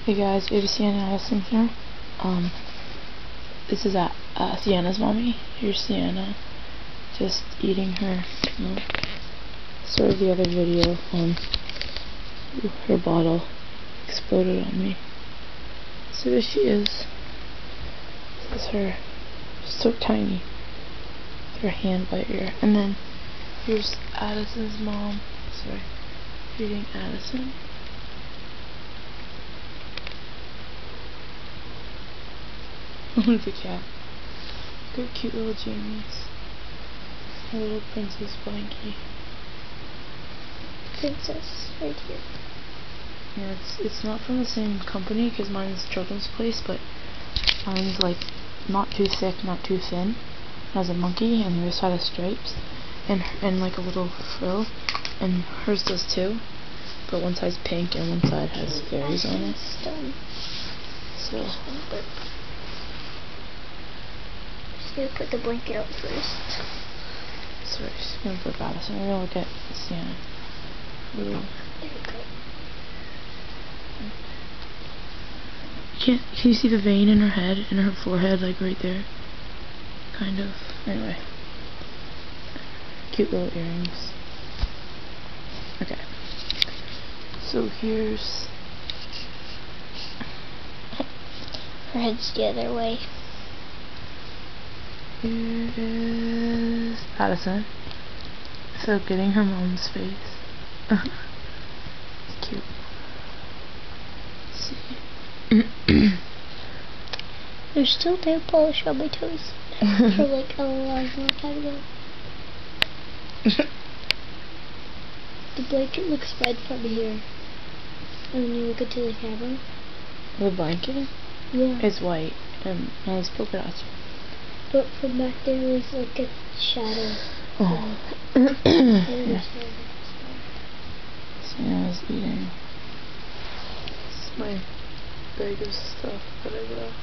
Hey guys, ABC and Addison here. This is Sienna's mommy. Here's Sienna, just eating her milk. Started the other video. Her bottle exploded on me. So there she is. This is her, so tiny. Her hand by her ear. And then here's Addison's mom. Sorry, feeding Addison. Look at cat. Good cute little Jamies. A little Princess Blanky. Princess, right here. Yeah, it's not from the same company because mine's Children's Place, but mine's like not too thick, not too thin. It has a monkey and the other side has stripes and like a little frill, and hers does too. But one side's pink and one side has fairies on it. So. Just gonna put the blanket out first. Sorry, she's gonna put Addison. We're gonna look at Sienna. Ooh. There we go. Can you see the vein in her head, in her forehead, like right there? Kind of. Anyway. Cute little earrings. Okay. So here's... Her head's the other way. Here is Addison. So getting her mom's face. It's cute. Let's see. There's still nail polish on my toes. For like a long time ago. The blanket looks red from here. And when you look into the camera. The blanket? Yeah. It's white and has polka dots. But from back there was like a shadow. Oh. Yeah. Sienna's eating. It's my bag of stuff that I brought.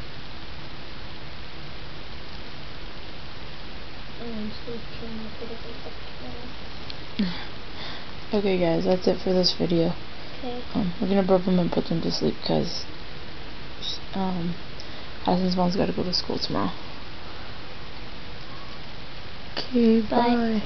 Okay guys, that's it for this video. Okay. We're gonna burp them and put them to sleep because Addison's mom's gotta go to school tomorrow. Okay, bye.